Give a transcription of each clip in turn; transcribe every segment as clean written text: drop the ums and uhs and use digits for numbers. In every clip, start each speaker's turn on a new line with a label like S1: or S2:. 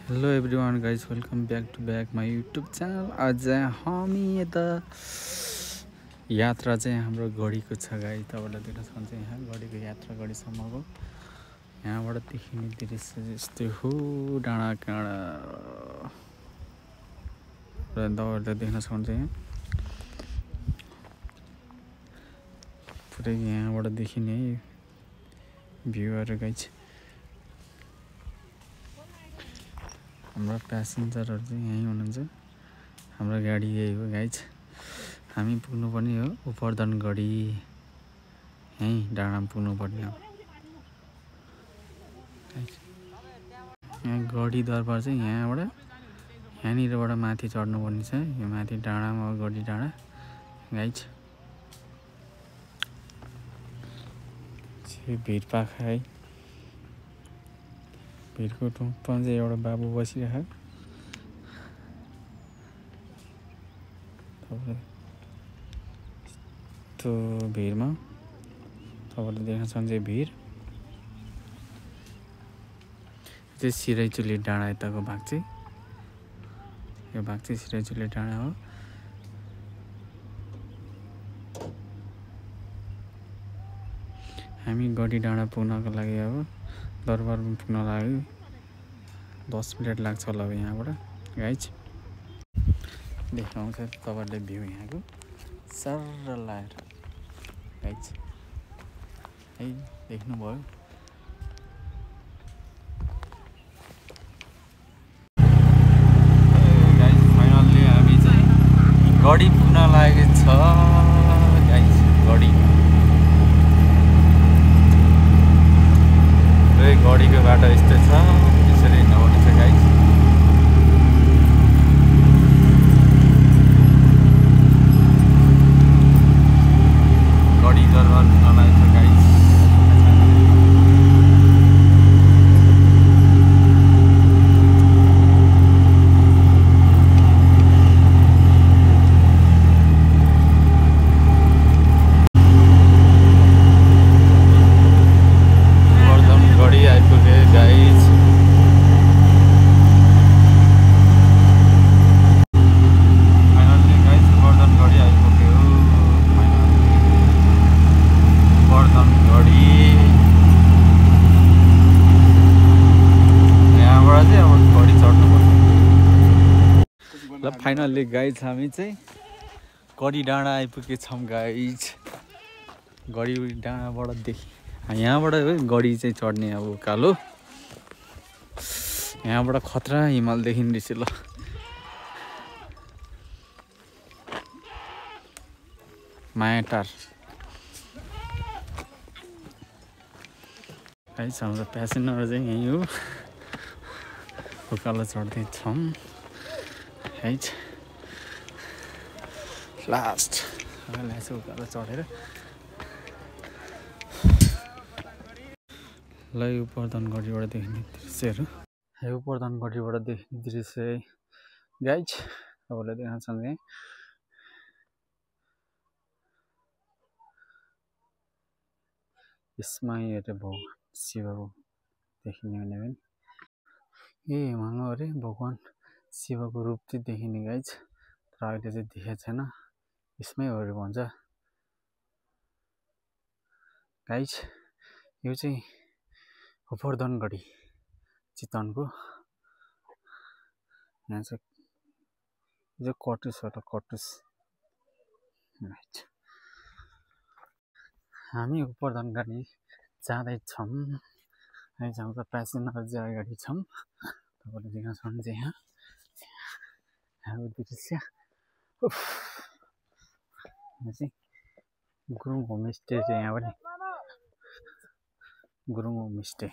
S1: Hello everyone guys welcome back to back my YouTube channel. आज हामी यता यात्रा चाहिँ हाम्रो गढीको छ गाई। तपाईँलाई देख्न सक्नुहुन्छ यहाँ गढीको यात्रा गढीसम्मको यहाँबाट देखिने दृश्य यस्तै हो डाँडा काँडा र तपाईँहरूले देख्न सक्नुहुन्छ यहाँ पुरै यहाँबाट देखिने भ्यूहरू गाइज। हाम्रो प्यासेन्जरहरू चाहिँ यहीँ हुनुहुन्छ। हाम्रो गाडी यही हो गाइज। हामी पुग्नुपर्ने हो उपरधन गढी, यहीँ डाँडामा पुग्नुपर्ने हो। यहाँ गढी दरबार चाहिँ यहाँनिरबाट माथि चढ्नुपर्ने छ। यो माथि डाँडामा हो गढी डाँडा गाइज। भिरपाखा है, भिरको टुप्पामा चाहिँ एउटा बाबु बसिरहेको। त्यो भिरमा तपाईँले देख्न सक्नुहुन्छ भिर चाहिँ सिराइचुली डाँडा यताको भाग चाहिँ, यो भाग चाहिँ सिराइचुली डाँडा हो। हामी गढी डाँडा पुग्नको लागि अब दरबारमा पुग्न लागि 10 मिनट लाग्छ होला यहाँबाट गाइज। देखाउँछ तपाईँहरूले भ्यू यहाँको सर्र लाएर गाइज है, देख्नुभयो। गाइज फाइनल्ली हामी चाहिँ गढी पुग्न लागेको छ गाइज। गढीको बाटो यस्तै छ, यसरी हिँड्नुपर्ने छ गाइज। गढी दरबार पुग्न लागेको छ गाइज। ल फाइनल्ली गाइज हामी चाहिँ गढी डाँडा आइपुगेछौँ गाइज। गढी डाँडाबाट यहाँबाट गढी चाहिँ चढ्ने अब उकालो यहाँबाट खतरा हिमाल देखिँदैछ। ल मायाटार गाइज। हाम्रो प्यासेन्जर चाहिँ यहीँ हो, उकालो चढ्दैछौँ गाइज। लास्ट उकालो चढेर ल उपरधन गढीबाट देखिने दृश्यहरू, उपरधन गढीबाट देखिने दृश्य गाइज तपाईँले देख्न सक्नुहुन्छ। यसमा हेरेर भगवान् शिवको देखिने भने पनि हिमालमा अरे भगवान् शिवको रूप चाहिँ देखिने गाइज। तर अहिले चाहिँ देखेको छैन, यसमै हो अरे भन्छ गाइज। यो चाहिँ उपरधन गढी चितवनको। यहाँ चाहिँ यो कटुस हो, कटुस गाइज। हामी उपरधन गढी जाँदैछौँ गाइज। हाम्रो प्यासेन्जर चाहिँ अगाडि छौँ, तपाईँले देख्न सक्नुहुन्छ यहाँ दृश्य। यहाँ चाहिँ गुरुङ होमस्टे चाहिँ यहाँ पनि गुरुङ होमस्टे।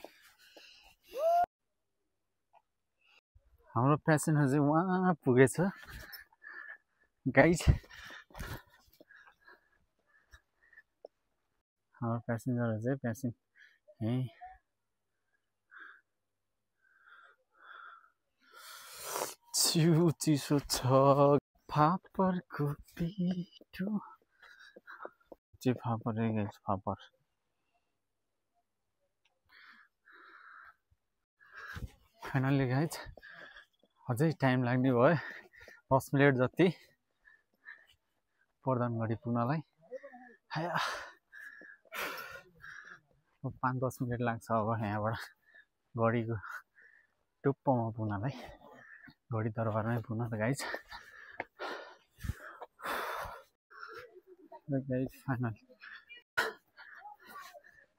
S1: हाम्रो प्यासेन्जर चाहिँ वहाँ पुगेछ गाइज। हाम्रो प्यासेन्जरहरू चाहिँ यहीँ चिसो छ। फापरको पिठो चाहिँ फापर गाइज, फापर। फाइनल्ली गाइज अझै टाइम लाग्ने भयो 10 मिनट जति पर्दनगढी पुग्नलाई। 5-10 मिनट लाग्छ अब यहाँबाट गढीको टुप्पोमा पुग्नलाई, गढी दरबारमै पुग्न त गाइज। फाइनल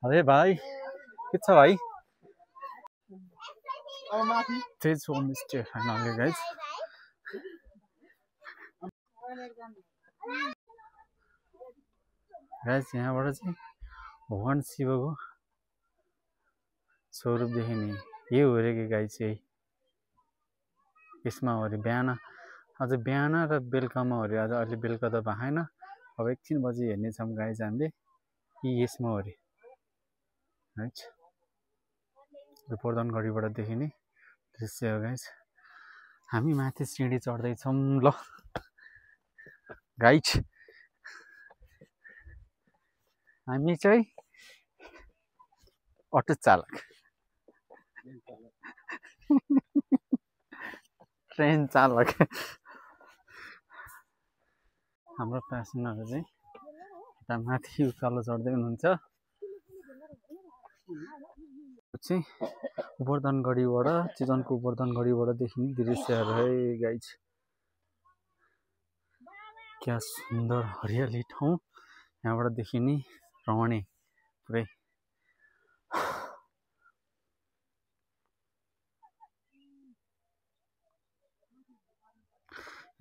S1: अरे भाइ के छ भाइ? तेज होमस्टे फाइनली गाइज। यहाँबाट चाहिँ भगवान शिवको स्वरूप देखिने यो हो रे गाई चाहिँ। यसमा हो अरे बिहान, अझ बिहान र बेलुकामा हो अरे। अझ अहिले बेलुका त भएन, अब एकछिन बजी हेर्नेछौँ गाई चाहिँ हामीले। यसमा हो अरे है, यो पर्दनगढीबाट देखिने दृश्य हो गाइज। हामी माथि सिँढी चढ्दैछौँ ल गाइज। हामी चाहिँ अटो चालक, ट्रेन चालक। हाम्रो प्यासेन्जरहरू चाहिँ यता माथि उकालो चढ्दै हुनुहुन्छ। चाहिँ गोवर्धनगढीबाट, चितवनको गोवर्धनगढीबाट देखिने दृश्यहरू है गाइज। क्या सुन्दर हरियाली ठाउँ यहाँबाट देखिने रमणी पुरै।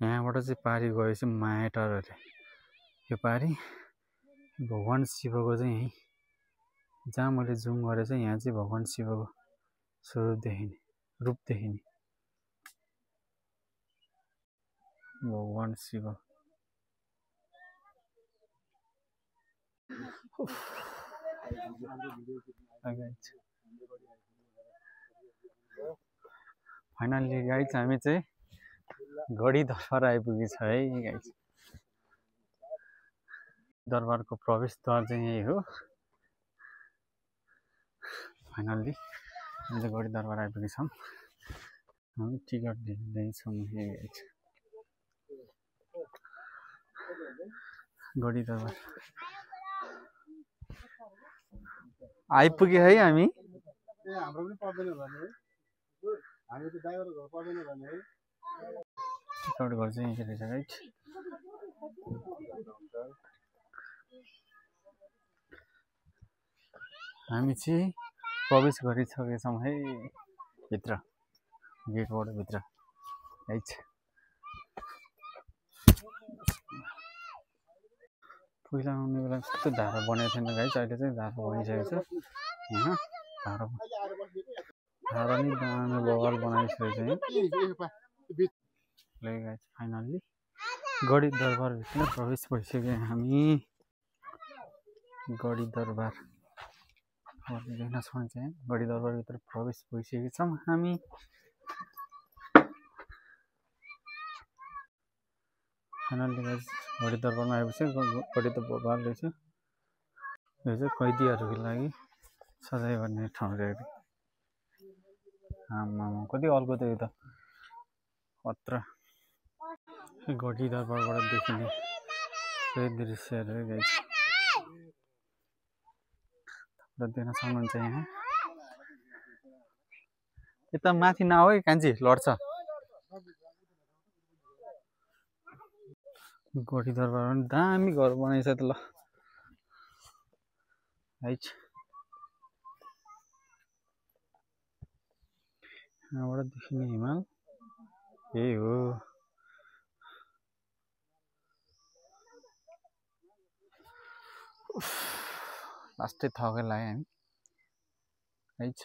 S1: यहाँबाट चाहिँ पारी गएपछि मायाटार अरे। यो पारी भगवान शिवको चाहिँ यहीँ जहाँ मैले जुम गरेँ चाहिँ यहाँ चाहिँ भगवान शिवको स्वरूप देखिने, रूप देखिने। भगवान शिव फाइनल्ली गाइज हामी चाहिँ गढी दरबार आइपुगेछ है गाइज। दरबारको प्रवेशद्वार चाहिँ यही हो। फाइनल्ली हामीले गढी दरबार आइपुगेछौँ। हामी टिकट लिँदैछौँ है गाइज। गढी दरबार आइपुगे है हामी। हाम्रो पनि पर्दैन भने हामी त ड्राइभर घर पर्दैन भने है। टिकट घर चाहिँ यही रहेछ गाइज। हामी चाहिँ प्रवेश गरिसकेछौँ है भित्र, गेटबाट भित्र गाइज। पहिला आउने बेला त्यस्तो धारा बनेको थिएन गाइज, अहिले चाहिँ धारा बनिसकेको छ। यहाँ धारा नि दामी बवाल बनाइसकेको छ यहाँ। गाइज फाइनल्ली गढी दरबारभित्र प्रवेश भइसक्यो हामी। गढी दरबार देख्न सक्नुहुन्छ यहाँ, गढी दरबारभित्र प्रवेश भइसकेका छौँ हामी। फाइनल्ली गाइज गढी दरबारमा आएपछि गढी दरबार रहेछ। यो चाहिँ कैदीहरूको लागि सजाय गर्ने ठाउँ रहेछ। आमामा कति अर्को त यो त अत्र गढी दरबारबाट देखिने दृश्यहरू है गाइज। देख्न सक्नुहुन्छ यहाँ। यता माथि नआऊ है कान्छी, लड्छ। गढी दरबार पनि दामी घर बनाइछ त ल गाइज। यहाँबाट देखिने हिमाल यही हो। लास्टै थकै लाग्यो हामी गाइज।